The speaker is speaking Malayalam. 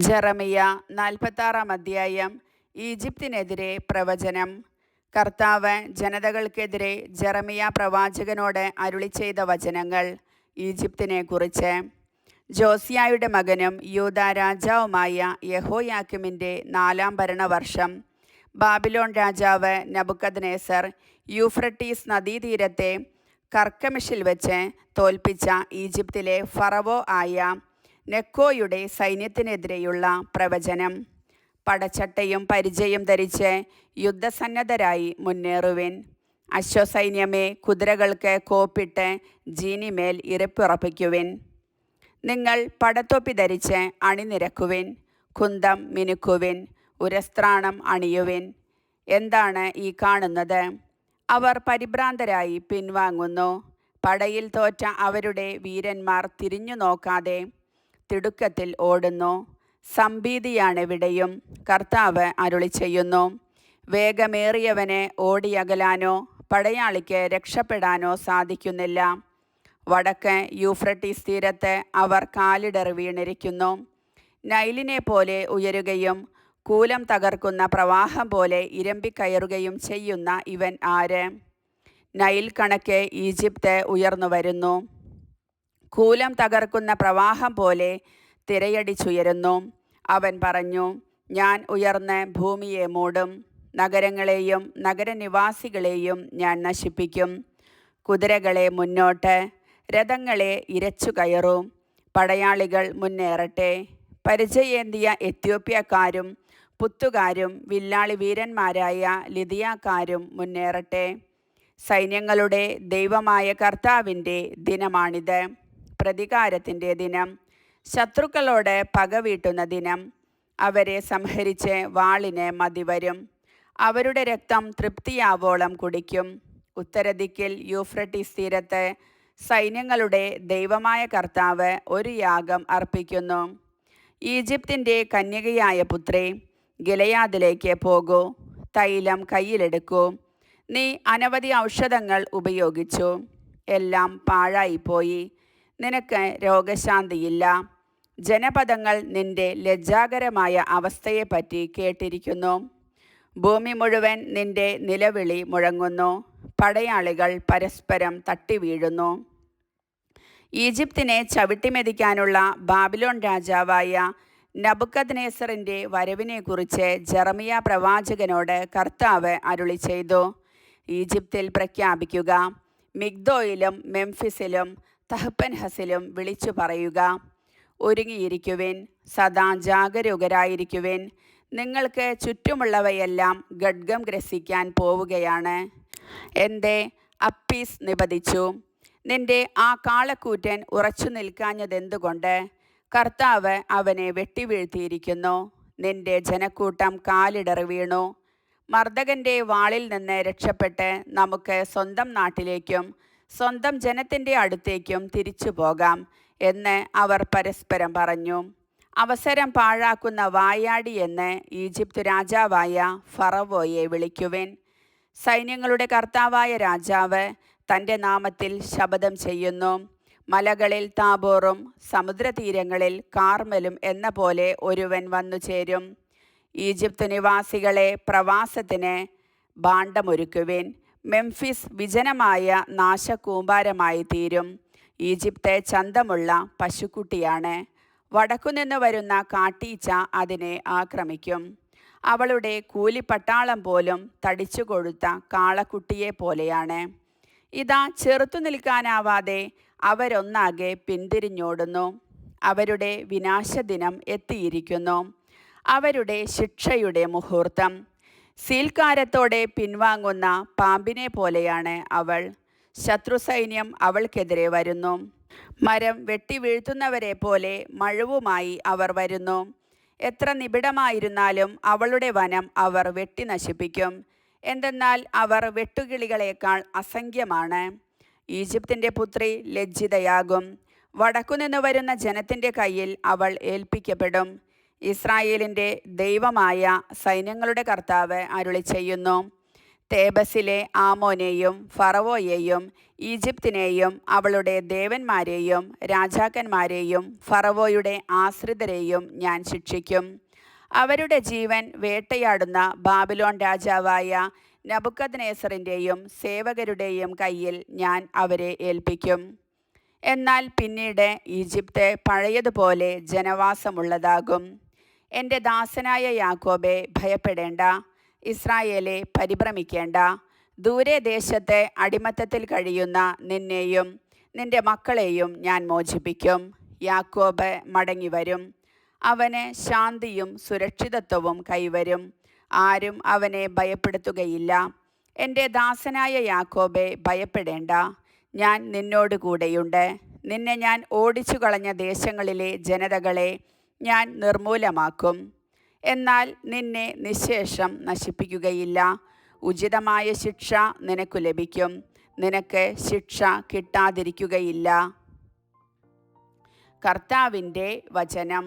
ജെറമിയ 46 അധ്യായം. ഈജിപ്തിനെതിരെ പ്രവചനം. കർത്താവ് ജനതകൾക്കെതിരെ ജെറമിയ പ്രവാചകനോട് അരുളിച്ചെയ്ത വചനങ്ങൾ. ഈജിപ്തിനെ കുറിച്ച്. ജോസിയായുടെ മകനും യൂദാ രാജാവുമായ യെഹോയാക്കീമിൻ്റെ 4-ാം ഭരണവർഷം ബാബിലോൺ രാജാവ് നബുക്കദ്നേസർ യൂഫ്രട്ടീസ് നദീതീരത്തെ കർക്കമിഷിൽ വെച്ച് തോൽപ്പിച്ച ഈജിപ്തിലെ ഫറവോ ആയ നെക്കോയുടെ സൈന്യത്തിനെതിരെയുള്ള പ്രവചനം. പടച്ചട്ടയും പരിചയും ധരിച്ച് യുദ്ധസന്നദ്ധരായി മുന്നേറുവിൻ. അശ്വസൈന്യമേ, കുതിരകൾക്ക് കോപ്പിട്ട് ജീനിമേൽ ഇരപ്പുറപ്പിക്കുവിൻ. നിങ്ങൾ പടത്തൊപ്പി ധരിച്ച് അണിനിരക്കുവിൻ. കുന്തം മിനുക്കുവിൻ. ഉരസ്ത്രാണം അണിയുവിൻ. എന്താണ് ഈ കാണുന്നത്? അവർ പരിഭ്രാന്തരായി പിൻവാങ്ങുന്നു. പടയിൽ തോറ്റ അവരുടെ വീരന്മാർ തിരിഞ്ഞു നോക്കാതെ തിടുക്കത്തിൽ ഓടുന്നു. സംഭീതിയാണെവിടെയും. കർത്താവ് അരുളിച്ചെയ്യുന്നു. വേഗമേറിയവന് ഓടിയകലാനോ പടയാളിക്ക് രക്ഷപ്പെടാനോ സാധിക്കുന്നില്ല. വടക്ക് യൂഫ്രട്ടീസ് തീരത്ത് അവർ കാലിടറി വീണിരിക്കുന്നു. നൈലിനെ പോലെ ഉയരുകയും കൂലം തകർക്കുന്ന പ്രവാഹം പോലെ ഇരമ്പിക്കയറുകയും ചെയ്യുന്ന ഇവൻ ആര്? നൈൽ കണക്കെ ഈജിപ്ത് ഉയർന്നു വരുന്നു. കൂലം തകർക്കുന്ന പ്രവാഹം പോലെ തിരയടിച്ചുയരുന്നു. അവൻ പറഞ്ഞു, ഞാൻ ഉയർന്ന് ഭൂമിയെ മൂടും. നഗരങ്ങളെയും നഗരനിവാസികളെയും ഞാൻ നശിപ്പിക്കും. കുതിരകളെ മുന്നോട്ട്, രഥങ്ങളെ ഇരച്ചു കയറൂ. പടയാളികൾ മുന്നേറട്ടെ. പരിചയേന്തിയ എത്യോപ്യക്കാരും പുത്തുകാരും വില്ലാളി വീരന്മാരായ ലിദിയാക്കാരും മുന്നേറട്ടെ. സൈന്യങ്ങളുടെ ദൈവമായ കർത്താവിൻ്റെ ദിനമാണിത്. പ്രതികാരത്തിൻ്റെ ദിനം. ശത്രുക്കളോട് പകവീട്ടുന്ന ദിനം. അവരെ സംഹരിച്ച് വാളിന് മതിവരും. അവരുടെ രക്തം തൃപ്തിയാവോളം കുടിക്കും. ഉത്തരദിക്കിൽ യൂഫ്രട്ടീസ് തീരത്ത് സൈന്യങ്ങളുടെ ദൈവമായ കർത്താവ് ഒരു യാഗം അർപ്പിക്കുന്നു. ഈജിപ്തിൻ്റെ കന്യകയായ പുത്രി, ഗിലെയാദിലേക്ക് പോകൂ. തൈലം കയ്യിലെടുക്കൂ. നീ അനവധി ഔഷധങ്ങൾ ഉപയോഗിച്ചു. എല്ലാം പാഴായിപ്പോയി. നിനക്ക് രോഗശാന്തിയില്ല. ജനപദങ്ങൾ നിന്റെ ലജ്ജാകരമായ അവസ്ഥയെപ്പറ്റി കേട്ടിരിക്കുന്നു. ഭൂമി മുഴുവൻ നിന്റെ നിലവിളി മുഴങ്ങുന്നു. പടയാളികൾ പരസ്പരം തട്ടിവീഴുന്നു. ഈജിപ്തിനെ ചവിട്ടിമെതിക്കാനുള്ള ബാബിലോൺ രാജാവായ നബുക്കദ്നേസറിൻ്റെ വരവിനെക്കുറിച്ച് ജെറമിയ പ്രവാചകനോട് കർത്താവ് അരുളിച്ചെയ്തു. ഈജിപ്തിൽ പ്രഖ്യാപിക്കുക. മിഗ്ദോയിലും മെംഫിസിലും തഹ്പൻഹസിലും വിളിച്ചു പറയുക. ഒരുങ്ങിയിരിക്കുവിൻ, സദാ ജാഗരൂകരായിരിക്കുവിൻ. നിങ്ങൾക്ക് ചുറ്റുമുള്ളവയെല്ലാം ഖഡ്ഗം ഗ്രസിക്കാൻ പോവുകയാണ്. എൻ്റെ അപ്പീസ് നിപതിച്ചു. നിന്റെ ആ കാളക്കൂറ്റൻ ഉറച്ചു നിൽക്കാഞ്ഞതെന്തുകൊണ്ട്? കർത്താവ് അവനെ വെട്ടിവീഴ്ത്തിയിരിക്കുന്നു. നിന്റെ ജനക്കൂട്ടം കാലിടറി വീണു. മർദ്ദകൻ്റെ വാളിൽ നിന്ന് രക്ഷപ്പെട്ട് നമുക്ക് സ്വന്തം നാട്ടിലേക്കും സ്വന്തം ജനത്തിൻ്റെ അടുത്തേക്കും തിരിച്ചു പോകാം എന്ന് അവർ പരസ്പരം പറഞ്ഞു. അവസരം പാഴാക്കുന്ന വായാടി എന്ന് ഈജിപ്ത് രാജാവായ ഫറവോയെ വിളിക്കുവിൻ. സൈന്യങ്ങളുടെ കർത്താവായ രാജാവ് തൻ്റെ നാമത്തിൽ ശപഥം ചെയ്യുന്നു. മലകളിൽ താബോറും സമുദ്രതീരങ്ങളിൽ കാർമലും എന്ന പോലെ ഒരുവൻ വന്നു ചേരും. ഈജിപ്ത് നിവാസികളെ പ്രവാസത്തിന് ഭാണ്ഡമൊരുക്കുവിൻ. മെംഫിസ് വിജനമായ നാശകൂമ്പാരമായി തീരും. ഈജിപ്ത് ചന്തമുള്ള പശുക്കുട്ടിയാണ്. വടക്കുനിന്ന് വരുന്ന കാട്ടീച്ച അതിനെ ആക്രമിക്കും. അവളുടെ കൂലിപ്പട്ടാളം പോലും തടിച്ചു കൊഴുത്ത കാളക്കുട്ടിയെ പോലെയാണ്. ഇതാ, ചെറുത്തു നിൽക്കാനാവാതെ അവരൊന്നാകെ പിന്തിരിഞ്ഞോടുന്നു. അവരുടെ വിനാശദിനം എത്തിയിരിക്കുന്നു. അവരുടെ ശിക്ഷയുടെ മുഹൂർത്തം. സീൽക്കാരത്തോടെ പിൻവാങ്ങുന്ന പാമ്പിനെ പോലെയാണ് അവൾ. ശത്രുസൈന്യം അവൾക്കെതിരെ വരുന്നു. മരം വെട്ടിവീഴ്ത്തുന്നവരെ പോലെ മഴവുമായി അവർ വരുന്നു. എത്ര നിബിഡമായിരുന്നാലും അവളുടെ വനം അവർ വെട്ടി നശിപ്പിക്കും. എന്തെന്നാൽ അവർ വെട്ടുകിളികളേക്കാൾ അസംഖ്യമാണ്. ഈജിപ്തിൻ്റെ പുത്രി ലജ്ജിതയാകും. വടക്കുനിന്ന് വരുന്ന ജനത്തിൻ്റെ കയ്യിൽ അവൾ ഏൽപ്പിക്കപ്പെടും. ഇസ്രായേലിൻ്റെ ദൈവമായ സൈന്യങ്ങളുടെ കർത്താവ് അരുളിച്ചെയ്യുന്നു. തേബസിലെ ആമോനെയും ഫറവോയെയും ഈജിപ്തിനെയും അവളുടെ ദേവന്മാരെയും രാജാക്കന്മാരെയും ഫറവോയുടെ ആശ്രിതരെയും ഞാൻ ശിക്ഷിക്കും. അവരുടെ ജീവൻ വേട്ടയാടുന്ന ബാബിലോൺ രാജാവായ നെബൂഖദ്നേസറിൻ്റെയും സേവകരുടെയും കയ്യിൽ ഞാൻ അവരെ ഏൽപ്പിക്കും. എന്നാൽ പിന്നീട് ഈജിപ്ത് പഴയതുപോലെ ജനവാസമുള്ളതാകും. എൻ്റെ ദാസനായ യാക്കോബെ, ഭയപ്പെടേണ്ട. ഇസ്രായേലെ, പരിഭ്രമിക്കേണ്ട. ദൂരെ ദേശത്തെ അടിമത്തത്തിൽ കഴിയുന്ന നിന്നെയും നിന്റെ മക്കളെയും ഞാൻ മോചിപ്പിക്കും. യാക്കോബ് മടങ്ങിവരും. അവന് ശാന്തിയും സുരക്ഷിതത്വവും കൈവരും. ആരും അവനെ ഭയപ്പെടുത്തുകയില്ല. എൻ്റെ ദാസനായ യാക്കോബെ, ഭയപ്പെടേണ്ട. ഞാൻ നിന്നോട് കൂടെയുണ്ട്. നിന്നെ ഞാൻ ഓടിച്ചു കളഞ്ഞ ദേശങ്ങളിലെ ജനതകളെ ഞാൻ നിർമൂലമാക്കും. എന്നാൽ നിന്നെ നിശ്ശേഷം നശിപ്പിക്കുകയില്ല. ഉചിതമായ ശിക്ഷ നിനക്കു ലഭിക്കും. നിനക്ക് ശിക്ഷ കിട്ടാതിരിക്കുകയില്ല. കർത്താവിൻ്റെ വചനം.